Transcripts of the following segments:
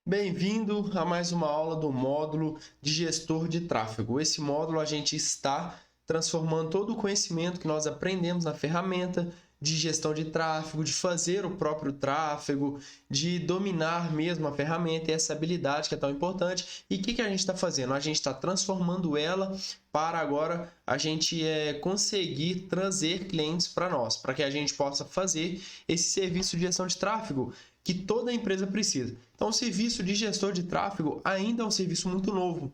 Bem-vindo a mais uma aula do módulo de gestor de tráfego. Esse módulo a gente está transformando todo o conhecimento que nós aprendemos na ferramenta de gestão de tráfego, de fazer o próprio tráfego, de dominar mesmo a ferramenta e essa habilidade que é tão importante. E o que a gente está fazendo? A gente está transformando ela para agora a gente conseguir trazer clientes para nós, para que a gente possa fazer esse serviço de gestão de tráfego que toda empresa precisa. Então, o serviço de gestor de tráfego ainda é um serviço muito novo.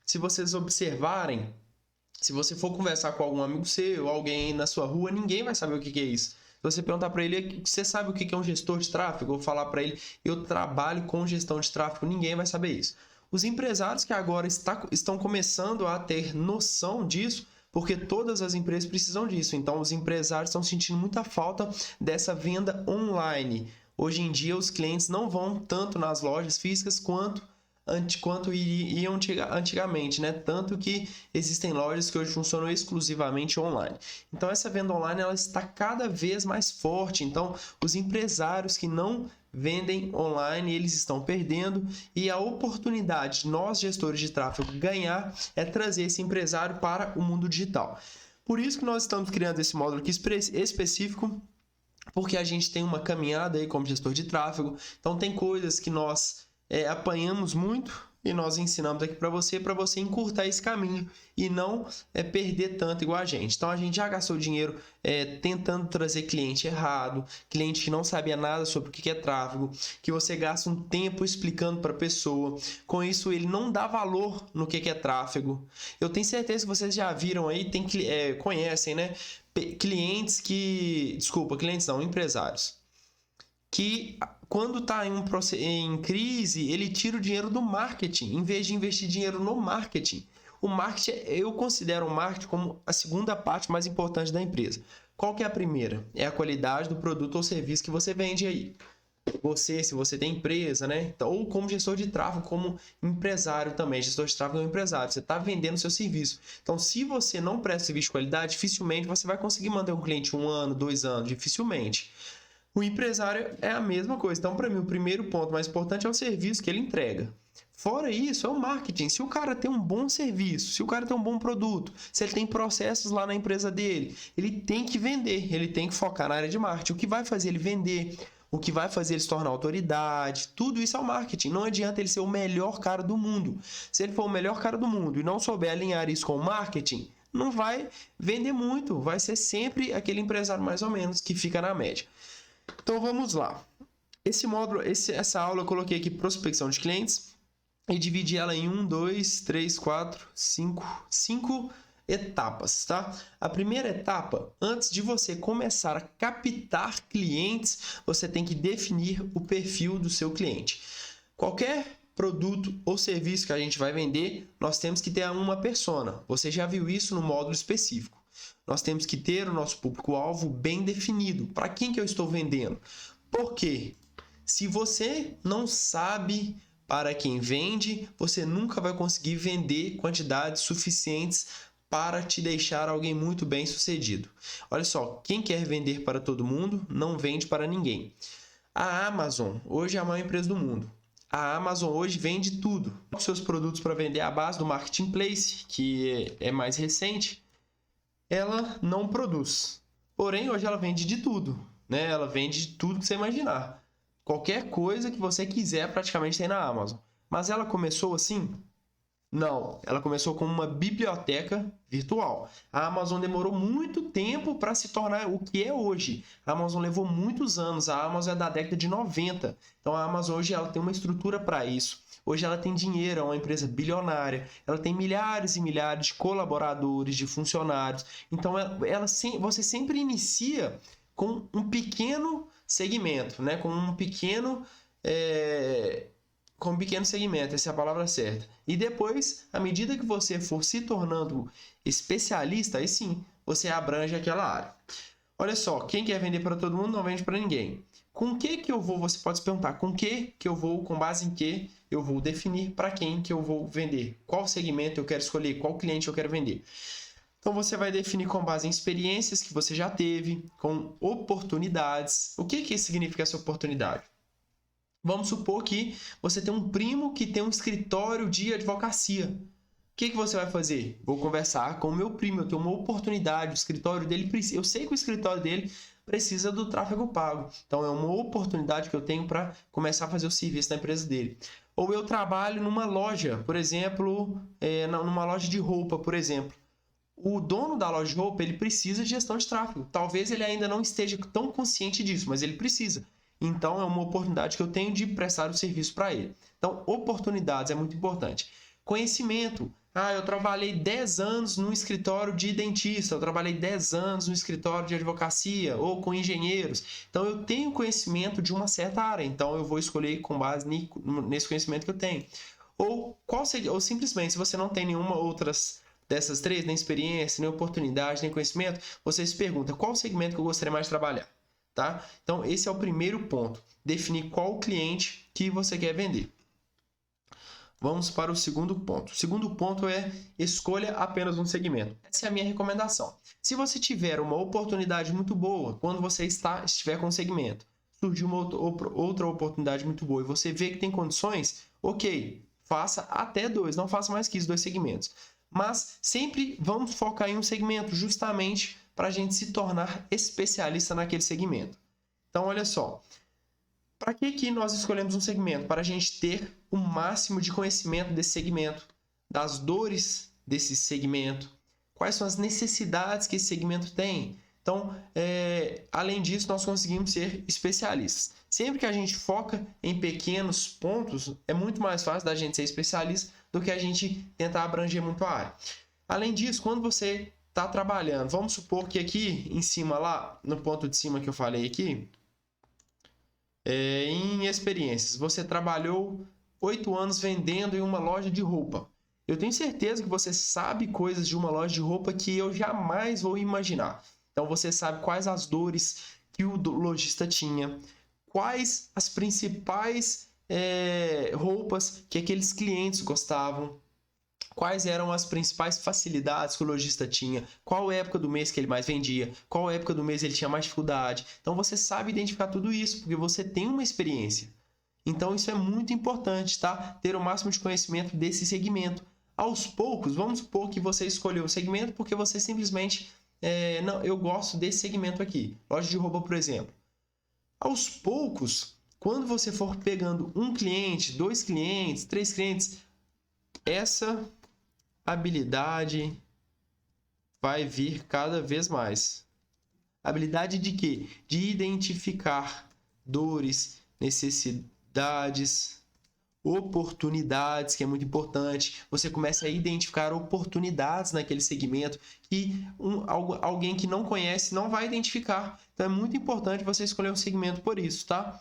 Se vocês observarem, se você for conversar com algum amigo seu, alguém na sua rua, ninguém vai saber o que é isso. Se você perguntar para ele, você sabe o que é um gestor de tráfego? Ou falar para ele, eu trabalho com gestão de tráfego, ninguém vai saber isso. Os empresários que agora estão começando a ter noção disso, porque todas as empresas precisam disso. Então, os empresários estão sentindo muita falta dessa venda online. Hoje em dia, os clientes não vão tanto nas lojas físicas quanto iam antigamente, né? Tanto que existem lojas que hoje funcionam exclusivamente online. Então, essa venda online ela está cada vez mais forte. Então, os empresários que não vendem online, eles estão perdendo, e a oportunidade de nós, gestores de tráfego, ganhar é trazer esse empresário para o mundo digital. Por isso que nós estamos criando esse módulo aqui específico, porque a gente tem uma caminhada aí como gestor de tráfego, então tem coisas que nós apanhamos muito e nós ensinamos aqui para você encurtar esse caminho e não perder tanto igual a gente. Então a gente já gastou dinheiro tentando trazer cliente errado, cliente que não sabia nada sobre o que é tráfego, que você gasta um tempo explicando para a pessoa, com isso ele não dá valor no que é tráfego. Eu tenho certeza que vocês já viram aí, conhecem, né? Empresários que quando está em crise, ele tira o dinheiro do marketing, em vez de investir dinheiro no marketing. O marketing, eu considero o marketing como a segunda parte mais importante da empresa. Qual que é a primeira? É a qualidade do produto ou serviço que você vende aí. Se você tem empresa, né? Então, ou como gestor de tráfego, como empresário também. Gestor de tráfego é um empresário. Você está vendendo seu serviço. Então, se você não presta serviço de qualidade, dificilmente você vai conseguir manter um cliente 1 ano, 2 anos. Dificilmente. O empresário é a mesma coisa. Então, para mim, o primeiro ponto mais importante é o serviço que ele entrega. Fora isso, é o marketing. Se o cara tem um bom serviço, se o cara tem um bom produto, se ele tem processos lá na empresa dele, ele tem que vender, ele tem que focar na área de marketing. O que vai fazer ele vender, o que vai fazer ele se tornar autoridade, tudo isso é o marketing. Não adianta ele ser o melhor cara do mundo. Se ele for o melhor cara do mundo e não souber alinhar isso com o marketing, não vai vender muito. Vai ser sempre aquele empresário mais ou menos que fica na média. Então vamos lá. Esse módulo, essa aula eu coloquei aqui prospecção de clientes e dividi ela em 5 etapas, tá? A primeira etapa, antes de você começar a captar clientes, você tem que definir o perfil do seu cliente. Qualquer produto ou serviço que a gente vai vender, nós temos que ter uma persona. Você já viu isso no módulo específico. Nós temos que ter o nosso público-alvo bem definido. Para quem que eu estou vendendo? Por quê? Se você não sabe para quem vende, você nunca vai conseguir vender quantidades suficientes para te deixar alguém muito bem sucedido. Olha só, quem quer vender para todo mundo, não vende para ninguém. A Amazon hoje é a maior empresa do mundo. A Amazon hoje vende tudo. Os seus produtos para vender à base do Marketplace, que é mais recente, ela não produz. Porém, hoje ela vende de tudo, né? Ela vende de tudo que você imaginar. Qualquer coisa que você quiser praticamente tem na Amazon. Mas ela começou assim? Não, ela começou como uma biblioteca virtual. A Amazon demorou muito tempo para se tornar o que é hoje. A Amazon levou muitos anos, a Amazon é da década de 90. Então a Amazon hoje ela tem uma estrutura para isso. Hoje ela tem dinheiro, é uma empresa bilionária, ela tem milhares e milhares de colaboradores, de funcionários. Então você sempre inicia com um pequeno segmento, né? Com um pequeno segmento, essa é a palavra certa. E depois, à medida que você for se tornando especialista, aí sim, você abrange aquela área. Olha só, quem quer vender para todo mundo não vende para ninguém. Com que eu vou, você pode se perguntar, com eu vou, com base em que eu vou definir para quem que eu vou vender? Qual segmento eu quero escolher, qual cliente eu quero vender? Então você vai definir com base em experiências que você já teve, com oportunidades. O que significa essa oportunidade? Vamos supor que você tem um primo que tem um escritório de advocacia. O que você vai fazer? Vou conversar com o meu primo, eu tenho uma oportunidade, o escritório dele precisa, eu sei que o escritório dele precisa do tráfego pago. Então é uma oportunidade que eu tenho para começar a fazer o serviço na empresa dele. Ou eu trabalho numa loja, por exemplo, numa loja de roupa, por exemplo. O dono da loja de roupa, ele precisa de gestão de tráfego. Talvez ele ainda não esteja tão consciente disso, mas ele precisa. Então, é uma oportunidade que eu tenho de prestar o serviço para ele. Então, oportunidades é muito importante. Conhecimento. Eu trabalhei 10 anos no escritório de dentista, eu trabalhei 10 anos no escritório de advocacia ou com engenheiros. Então, eu tenho conhecimento de uma certa área, então eu vou escolher com base nesse conhecimento que eu tenho. Ou simplesmente, se você não tem nenhuma outras dessas três, nem experiência, nem oportunidade, nem conhecimento, você se pergunta qual segmento que eu gostaria mais de trabalhar, tá? Então, esse é o primeiro ponto, definir qual cliente que você quer vender. Vamos para o segundo ponto. O segundo ponto é escolha apenas um segmento. Essa é a minha recomendação. Se você tiver uma oportunidade muito boa, quando você estiver com um segmento, surgiu uma outra oportunidade muito boa e você vê que tem condições, ok, faça até dois, não faça mais que isso, 2 segmentos. Mas sempre vamos focar em um segmento, justamente para a gente se tornar especialista naquele segmento. Então, olha só. Para que nós escolhemos um segmento? Para a gente ter o máximo de conhecimento desse segmento, das dores desse segmento, quais são as necessidades que esse segmento tem. Então, além disso, nós conseguimos ser especialistas. Sempre que a gente foca em pequenos pontos, é muito mais fácil da gente ser especialista do que a gente tentar abranger muito a área. Além disso, quando você está trabalhando, vamos supor que aqui em cima, lá no ponto de cima que eu falei aqui, em experiências, você trabalhou 8 anos vendendo em uma loja de roupa. Eu tenho certeza que você sabe coisas de uma loja de roupa que eu jamais vou imaginar. Então você sabe quais as dores que o lojista tinha, quais as principais roupas que aqueles clientes gostavam, quais eram as principais facilidades que o lojista tinha, qual época do mês que ele mais vendia, qual época do mês ele tinha mais dificuldade. Então você sabe identificar tudo isso, porque você tem uma experiência. Então isso é muito importante, tá? Ter o máximo de conhecimento desse segmento. Aos poucos, vamos supor que você escolheu o segmento porque você simplesmente, não, eu gosto desse segmento aqui, loja de roupa, por exemplo. Aos poucos, quando você for pegando um cliente, 2 clientes, 3 clientes, essa habilidade vai vir cada vez mais. Habilidade de quê? De identificar dores, necessidades, oportunidades, que é muito importante. Você começa a identificar oportunidades naquele segmento que alguém que não conhece não vai identificar. Então é muito importante você escolher um segmento por isso, tá?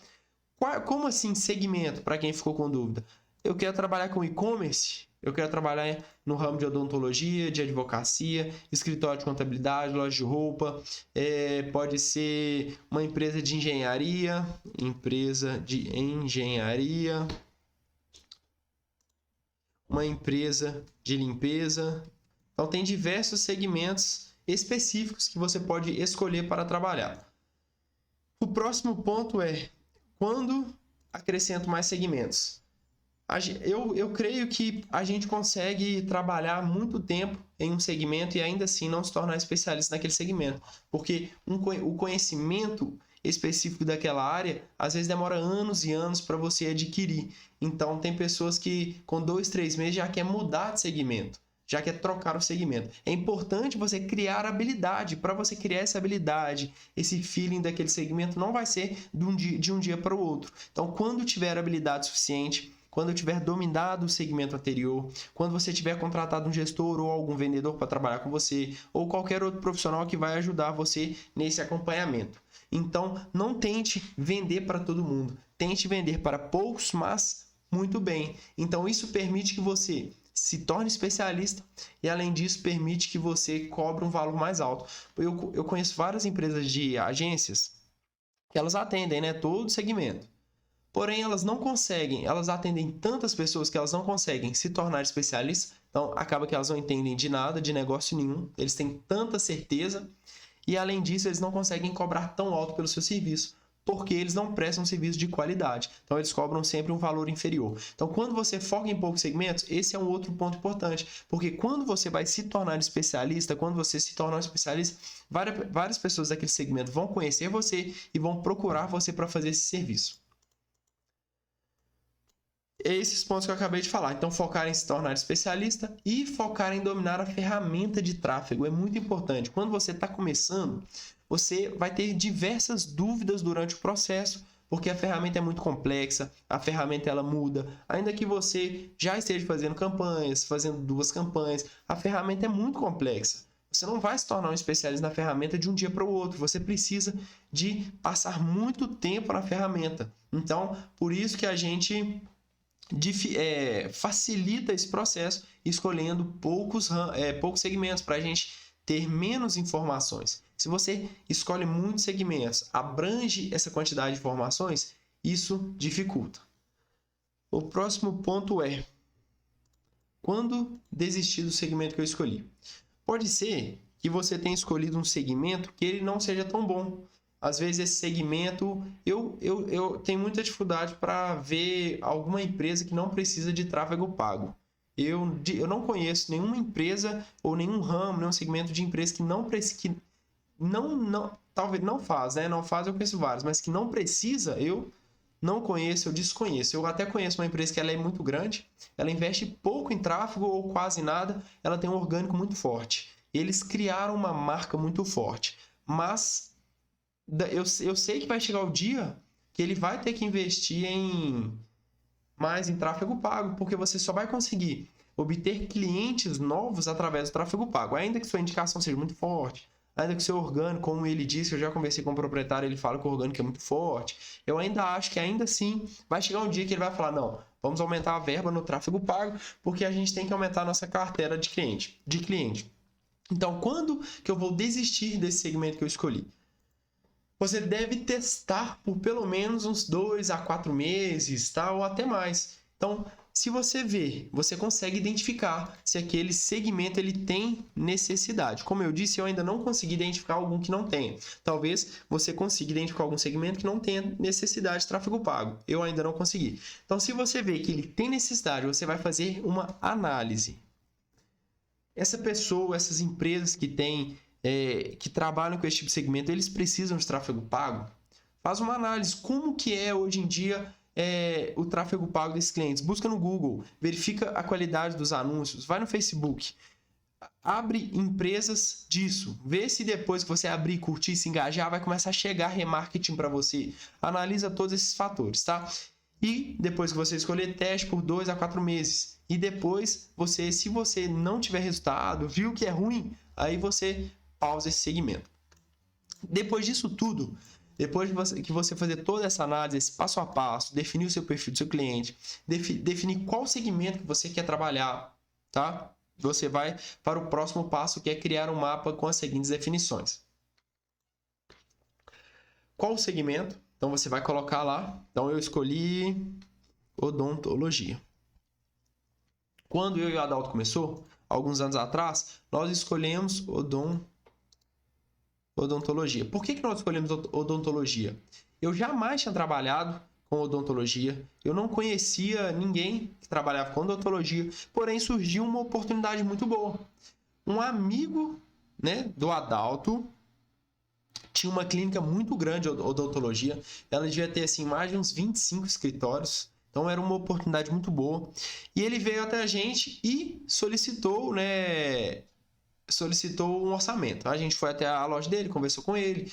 Como assim segmento, para quem ficou com dúvida? Eu quero trabalhar com e-commerce, eu quero trabalhar no ramo de odontologia, de advocacia, escritório de contabilidade, loja de roupa, pode ser uma empresa de engenharia, uma empresa de limpeza. Então tem diversos segmentos específicos que você pode escolher para trabalhar. O próximo ponto é quando acrescento mais segmentos. Eu creio que a gente consegue trabalhar muito tempo em um segmento e ainda assim não se tornar especialista naquele segmento, porque o conhecimento específico daquela área às vezes demora anos e anos para você adquirir. Então tem pessoas que com 2, 3 meses já quer mudar de segmento, já quer trocar o segmento. É importante você criar habilidade. Para você criar essa habilidade, esse feeling daquele segmento não vai ser de um dia para o outro. Então quando tiver habilidade suficiente, quando eu tiver dominado o segmento anterior, quando você tiver contratado um gestor ou algum vendedor para trabalhar com você, ou qualquer outro profissional que vai ajudar você nesse acompanhamento. Então, não tente vender para todo mundo. Tente vender para poucos, mas muito bem. Então, isso permite que você se torne especialista e, além disso, permite que você cobre um valor mais alto. Eu conheço várias empresas de agências que elas atendem, né, todo segmento. Porém, elas não conseguem, elas atendem tantas pessoas que elas não conseguem se tornar especialistas, então acaba que elas não entendem de nada, de negócio nenhum, eles têm tanta certeza e, além disso, eles não conseguem cobrar tão alto pelo seu serviço. porque eles não prestam serviço de qualidade. Então, eles cobram sempre um valor inferior. Então, quando você foca em poucos segmentos, esse é um outro ponto importante, porque quando você vai se tornar especialista, quando você se tornar um especialista, várias pessoas daquele segmento vão conhecer você e vão procurar você para fazer esse serviço. Esses pontos que eu acabei de falar. Então, focar em se tornar especialista e focar em dominar a ferramenta de tráfego é muito importante. Quando você está começando, você vai ter diversas dúvidas durante o processo, porque a ferramenta é muito complexa, a ferramenta ela muda. Ainda que você já esteja fazendo campanhas, fazendo 2 campanhas, a ferramenta é muito complexa. Você não vai se tornar um especialista na ferramenta de um dia para o outro. Você precisa de passar muito tempo na ferramenta. Então, por isso que a gente facilita esse processo escolhendo poucos segmentos para a gente ter menos informações. Se você escolhe muitos segmentos, abrange essa quantidade de informações, isso dificulta. O próximo ponto é: quando desistir do segmento que eu escolhi? Pode ser que você tenha escolhido um segmento que ele não seja tão bom. Às vezes esse segmento, eu tenho muita dificuldade para ver alguma empresa que não precisa de tráfego pago. Eu não conheço nenhuma empresa ou nenhum ramo, nenhum segmento de empresa que não precisa, talvez não faz, né? Não faz, eu conheço vários, mas que não precisa, eu não conheço, eu desconheço. Eu até conheço uma empresa que ela é muito grande, ela investe pouco em tráfego ou quase nada, ela tem um orgânico muito forte. Eles criaram uma marca muito forte, mas eu sei que vai chegar o dia que ele vai ter que investir mais em tráfego pago, porque você só vai conseguir obter clientes novos através do tráfego pago, ainda que sua indicação seja muito forte, ainda que seu orgânico, como ele disse, eu já conversei com o proprietário, ele fala que o orgânico é muito forte, eu ainda acho que ainda assim vai chegar um dia que ele vai falar, não, vamos aumentar a verba no tráfego pago, porque a gente tem que aumentar a nossa carteira de cliente. Então, quando que eu vou desistir desse segmento que eu escolhi? Você deve testar por pelo menos uns 2 a 4 meses, tá? Ou até mais. Então, se você ver, você consegue identificar se aquele segmento ele tem necessidade. Como eu disse, eu ainda não consegui identificar algum que não tenha. Talvez você consiga identificar algum segmento que não tenha necessidade de tráfego pago. Eu ainda não consegui. Então, se você vê que ele tem necessidade, você vai fazer uma análise. Essa pessoa, essas empresas que trabalham com esse tipo de segmento, eles precisam de tráfego pago? Faz uma análise, como que é hoje em dia o tráfego pago desses clientes? Busca no Google, verifica a qualidade dos anúncios, vai no Facebook, abre empresas disso, vê se depois que você abrir, curtir, se engajar, vai começar a chegar remarketing para você. Analisa todos esses fatores, tá? E depois que você escolher, teste por 2 a 4 meses. E depois, se você não tiver resultado, viu que é ruim, aí você pausa esse segmento. Depois disso tudo, depois que você fazer toda essa análise, esse passo a passo, definir o seu perfil do seu cliente, definir qual segmento que você quer trabalhar, tá? Você vai para o próximo passo, que é criar um mapa com as seguintes definições. Qual o segmento? Então você vai colocar lá. Então eu escolhi odontologia. Quando eu e o Adalto começou, alguns anos atrás, nós escolhemos odontologia. Por que nós escolhemos odontologia? Eu jamais tinha trabalhado com odontologia, eu não conhecia ninguém que trabalhava com odontologia, porém surgiu uma oportunidade muito boa. Um amigo, né, do Adalto tinha uma clínica muito grande de odontologia, ela devia ter assim, mais de uns 25 escritórios, então era uma oportunidade muito boa. E ele veio até a gente e solicitou um orçamento. A gente foi até a loja dele, conversou com ele,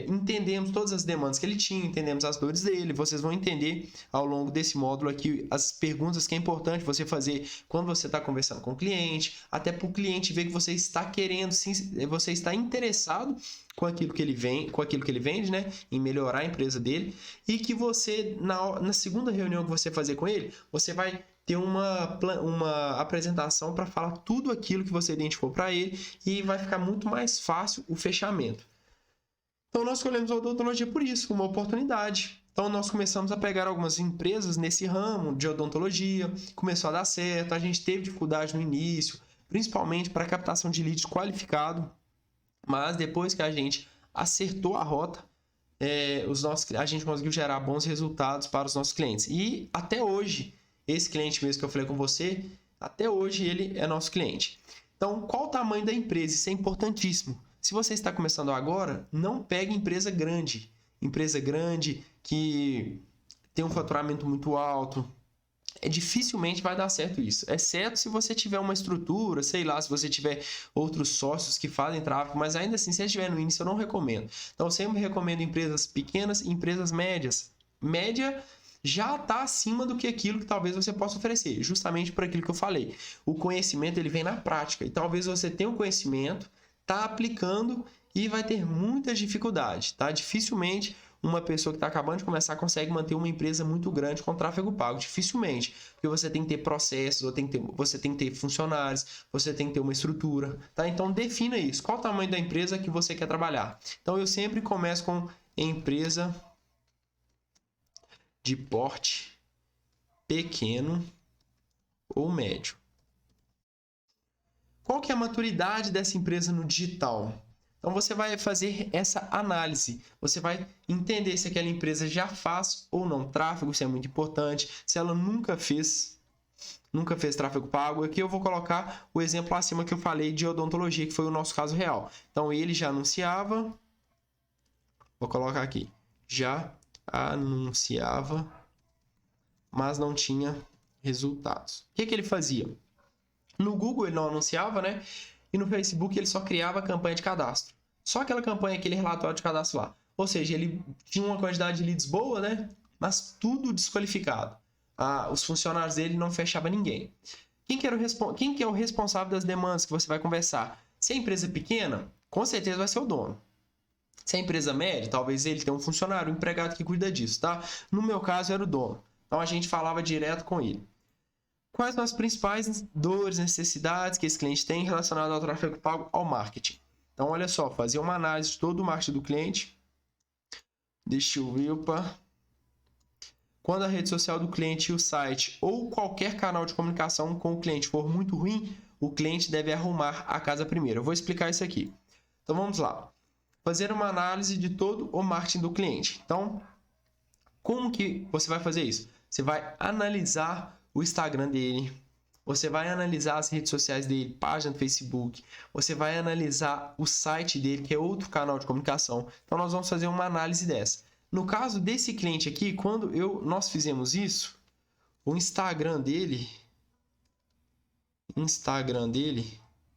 entendemos todas as demandas que ele tinha, entendemos as dores dele. Vocês vão entender ao longo desse módulo aqui as perguntas que é importante você fazer quando você está conversando com o cliente, até para o cliente ver que você está querendo, você está interessado com aquilo que ele vende, né, em melhorar a empresa dele, e que você, na segunda reunião que você fazer com ele, você vai ter uma apresentação para falar tudo aquilo que você identificou para ele e vai ficar muito mais fácil o fechamento. Então nós escolhemos a odontologia por isso, uma oportunidade. Então nós começamos a pegar algumas empresas nesse ramo de odontologia, começou a dar certo, a gente teve dificuldade no início, principalmente para captação de leads qualificado, mas depois que a gente acertou a rota, a gente conseguiu gerar bons resultados para os nossos clientes. E até hoje, esse cliente mesmo que eu falei com você, até hoje ele é nosso cliente. Então, qual o tamanho da empresa? Isso é importantíssimo. Se você está começando agora, não pegue empresa grande. Empresa grande que tem um faturamento muito alto. Dificilmente vai dar certo isso, exceto se você tiver uma estrutura, sei lá, se você tiver outros sócios que fazem tráfego, mas ainda assim, se você estiver no início, eu não recomendo. Então, eu sempre recomendo empresas pequenas e empresas médias. Média já está acima do que aquilo que talvez você possa oferecer, justamente por aquilo que eu falei. O conhecimento ele vem na prática, e talvez você tenha um conhecimento, está aplicando e vai ter muitas dificuldades, tá? Dificilmente uma pessoa que está acabando de começar consegue manter uma empresa muito grande com tráfego pago. Dificilmente. Porque você tem que ter processos, você tem que ter funcionários, você tem que ter uma estrutura. Tá? Então, defina isso. Qual o tamanho da empresa que você quer trabalhar? Então, eu sempre começo com empresa de porte pequeno ou médio. Qual que é a maturidade dessa empresa no digital? Então, você vai fazer essa análise. Você vai entender se aquela empresa já faz ou não tráfego, isso é muito importante. Se ela nunca fez tráfego pago. Aqui eu vou colocar o exemplo acima que eu falei de odontologia, que foi o nosso caso real. Então, ele já anunciava. Vou colocar aqui. Já anunciava, mas não tinha resultados. O que ele fazia? No Google ele não anunciava, né? E no Facebook ele só criava campanha de cadastro. Só aquela campanha, aquele relatório de cadastro lá. Ou seja, ele tinha uma quantidade de leads boa, né? Mas tudo desqualificado. Os funcionários dele não fechavam ninguém. Quem que é o responsável das demandas que você vai conversar? Se é empresa pequena, com certeza vai ser o dono. Se é empresa média, talvez ele tenha um funcionário, um empregado que cuida disso, tá? No meu caso era o dono. Então a gente falava direto com ele. Quais são as principais dores, necessidades que esse cliente tem relacionado ao tráfego pago, ao marketing? Então, olha só, fazer uma análise de todo o marketing do cliente. Deixa eu ver, opa. Quando a rede social do cliente e o site ou qualquer canal de comunicação com o cliente for muito ruim, o cliente deve arrumar a casa primeiro. Eu vou explicar isso aqui. Então, vamos lá. Fazer uma análise de todo o marketing do cliente. Então, como que você vai fazer isso? Você vai analisar o Instagram dele, você vai analisar as redes sociais dele, página do Facebook, você vai analisar o site dele, que é outro canal de comunicação. Então, nós vamos fazer uma análise dessa. No caso desse cliente aqui, quando nós fizemos isso, o Instagram dele,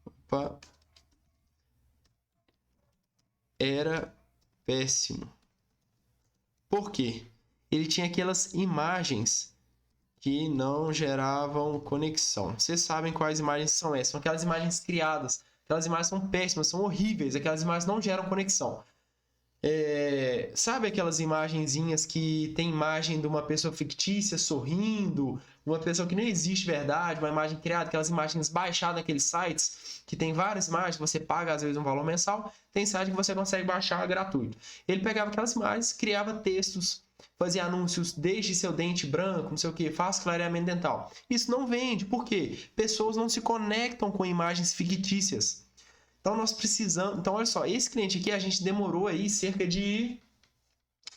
opa, era péssimo. Por quê? Ele tinha aquelas imagens que não geravam conexão. Vocês sabem quais imagens são essas? São aquelas imagens criadas. Aquelas imagens são péssimas, são horríveis. Aquelas imagens não geram conexão. Sabe aquelas imagenzinhas que tem imagem de uma pessoa fictícia sorrindo, uma pessoa que nem existe verdade, uma imagem criada, aquelas imagens baixadas naqueles sites, que tem várias imagens, você paga às vezes um valor mensal, tem site que você consegue baixar gratuito. Ele pegava aquelas imagens, criava textos, fazia anúncios, deixe seu dente branco, não sei o que, faça clareamento dental. Isso não vende, por quê? Pessoas não se conectam com imagens fictícias. Então nós precisamos, então olha só, esse cliente aqui a gente demorou aí cerca de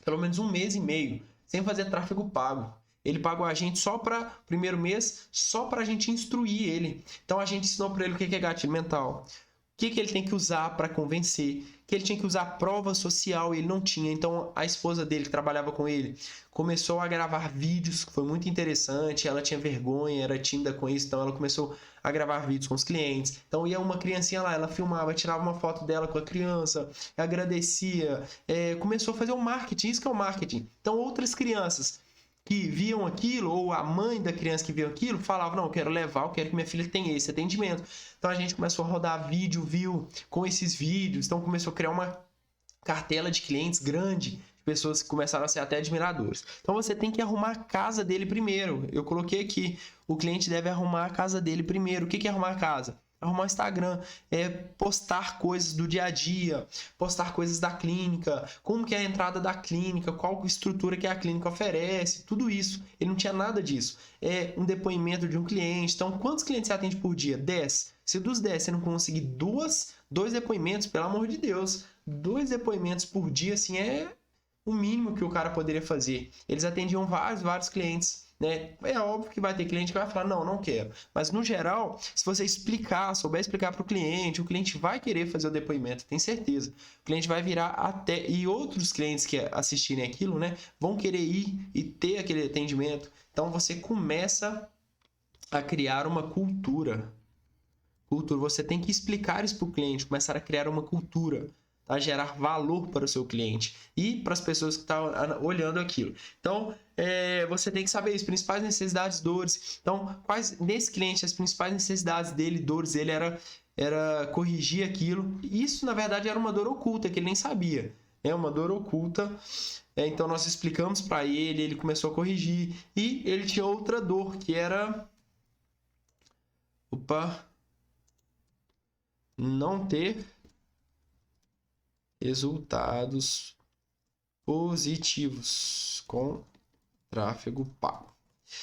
pelo menos 1 mês e meio, sem fazer tráfego pago. Ele pagou a gente só para o primeiro mês, só para a gente instruir ele. Então a gente ensinou para ele o que é gatilho mental, o que ele tem que usar para convencer, que ele tinha que usar prova social e ele não tinha. Então a esposa dele, que trabalhava com ele, começou a gravar vídeos, que foi muito interessante. Ela tinha vergonha, era tímida com isso, então ela começou a gravar vídeos com os clientes. Então ia uma criancinha lá, ela filmava, tirava uma foto dela com a criança, agradecia, começou a fazer o marketing, isso que é o marketing. Então outras crianças que viam aquilo, ou a mãe da criança que viu aquilo, falava, não, eu quero levar, eu quero que minha filha tenha esse atendimento. Então a gente começou a rodar vídeo, com esses vídeos, então começou a criar uma cartela de clientes grande, pessoas que começaram a ser até admiradores. Então você tem que arrumar a casa dele primeiro. Eu coloquei aqui, o cliente deve arrumar a casa dele primeiro. O que é arrumar a casa? Arrumar o Instagram, postar coisas do dia a dia, postar coisas da clínica, como que é a entrada da clínica, qual estrutura que a clínica oferece, tudo isso. Ele não tinha nada disso. Um depoimento de um cliente. Então, quantos clientes você atende por dia? 10. Se dos 10 você não conseguir dois depoimentos, pelo amor de Deus, 2 depoimentos por dia, assim, o mínimo que o cara poderia fazer. Eles atendiam vários clientes, né? É óbvio que vai ter cliente que vai falar, não quero. Mas no geral, se você souber explicar para o cliente vai querer fazer o depoimento, tem certeza. O cliente vai virar até, e outros clientes que assistirem aquilo, né, vão querer ir e ter aquele atendimento. Então você começa a criar uma cultura. Você tem que explicar isso para o cliente, começar a criar uma cultura, tá? Gerar valor para o seu cliente e para as pessoas que estão olhando aquilo. Então, você tem que saber as principais necessidades, dores. Então, nesse cliente, as principais necessidades dele, dores, ele era corrigir aquilo. Isso, na verdade, era uma dor oculta, que ele nem sabia. É uma dor oculta. Então, nós explicamos para ele, ele começou a corrigir. E ele tinha outra dor, que era... não ter resultados positivos com tráfego pago.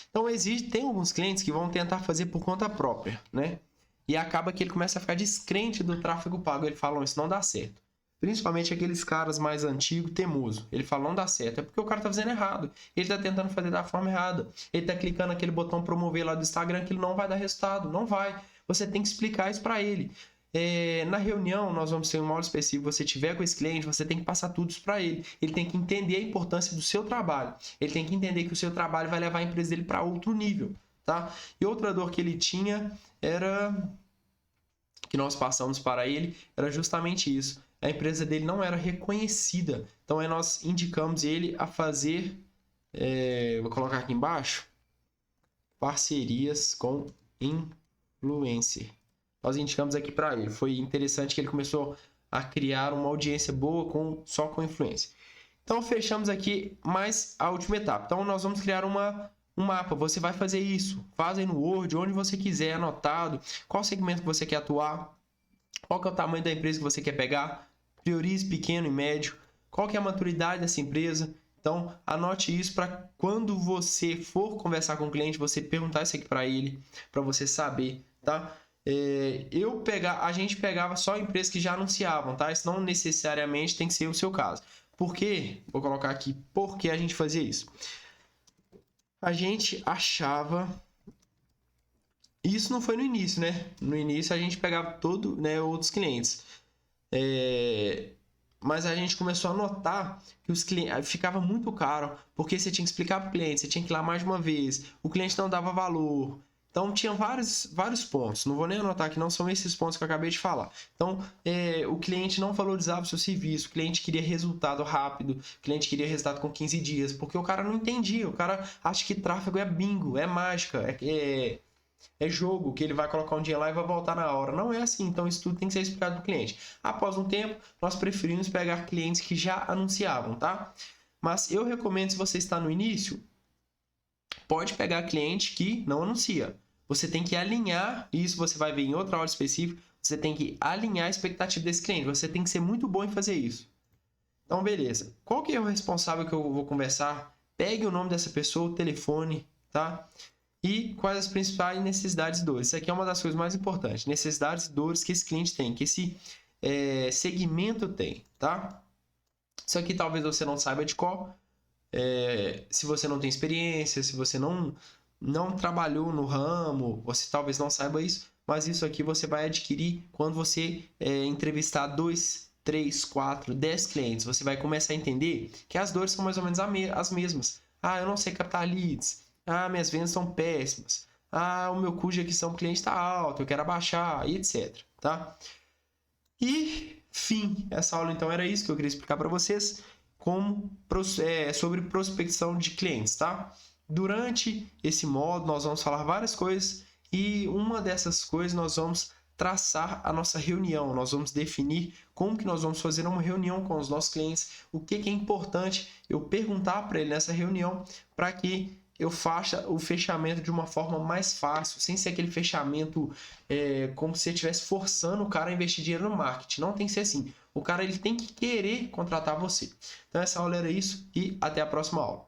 Então, tem alguns clientes que vão tentar fazer por conta própria, né? E acaba que ele começa a ficar descrente do tráfego pago. Ele fala, isso não dá certo. Principalmente aqueles caras mais antigos, teimoso. Ele fala, não dá certo. É porque o cara tá fazendo errado. Ele tá tentando fazer da forma errada. Ele tá clicando naquele botão promover lá do Instagram que ele não vai dar resultado. Não vai. Você tem que explicar isso para ele. Na reunião, nós vamos ter um módulo específico. Você tiver com esse cliente, você tem que passar tudo isso para ele. Ele tem que entender a importância do seu trabalho. Ele tem que entender que o seu trabalho vai levar a empresa dele para outro nível, tá? E outra dor que ele tinha era... que nós passamos para ele, era justamente isso. A empresa dele não era reconhecida. Então, nós indicamos ele a fazer... vou colocar aqui embaixo. Parcerias com influencer. Nós indicamos aqui para ele. Foi interessante que ele começou a criar uma audiência boa só com influência. Então, fechamos aqui mais a última etapa. Então, nós vamos criar um mapa. Você vai fazer isso. Faz aí no Word, onde você quiser, anotado. Qual segmento que você quer atuar. Qual que é o tamanho da empresa que você quer pegar. Priorize pequeno e médio. Qual que é a maturidade dessa empresa. Então, anote isso para quando você for conversar com o cliente, você perguntar isso aqui para ele, para você saber, tá? A gente pegava só empresas que já anunciavam, tá? Isso não necessariamente tem que ser o seu caso. Por quê? Vou colocar aqui por que a gente fazia isso. A gente achava... Isso não foi no início, né? No início a gente pegava outros clientes. Mas a gente começou a notar que os clientes ficava muito caro, porque você tinha que explicar para o cliente, você tinha que ir lá mais de uma vez, o cliente não dava valor. Então, tinha vários pontos. Não vou nem anotar aqui, não são esses pontos que eu acabei de falar. Então, o cliente não valorizava o seu serviço, o cliente queria resultado rápido, o cliente queria resultado com 15 dias, porque o cara não entendia. O cara acha que tráfego é bingo, é mágica, é jogo, que ele vai colocar um dia lá e vai voltar na hora. Não é assim, então isso tudo tem que ser explicado para o cliente. Após um tempo, nós preferimos pegar clientes que já anunciavam, tá? Mas eu recomendo, se você está no início, pode pegar cliente que não anuncia. Você tem que alinhar, isso você vai ver em outra aula específica, você tem que alinhar a expectativa desse cliente. Você tem que ser muito bom em fazer isso. Então, beleza. Qual que é o responsável que eu vou conversar? Pegue o nome dessa pessoa, o telefone, tá? E quais as principais necessidades e dores. Isso aqui é uma das coisas mais importantes. Necessidades e dores que esse cliente tem, que esse segmento tem, tá? Isso aqui talvez você não saiba de qual. Se você não tem experiência, se você não trabalhou no ramo, você talvez não saiba isso, mas isso aqui você vai adquirir quando você entrevistar 2, 3, 4, 10 clientes. Você vai começar a entender que as dores são mais ou menos as mesmas. Eu não sei captar leads. Minhas vendas são péssimas. O meu custo de aquisição do cliente está alto, eu quero abaixar, e etc. Tá? E, fim, essa aula então era isso que eu queria explicar para vocês sobre prospecção de clientes, tá? Durante esse módulo nós vamos falar várias coisas e uma dessas coisas nós vamos traçar a nossa reunião, nós vamos definir como que nós vamos fazer uma reunião com os nossos clientes, o que é importante eu perguntar para ele nessa reunião para que eu faça o fechamento de uma forma mais fácil, sem ser aquele fechamento como se você estivesse forçando o cara a investir dinheiro no marketing. Não tem que ser assim. O cara ele tem que querer contratar você. Então essa aula era isso e até a próxima aula.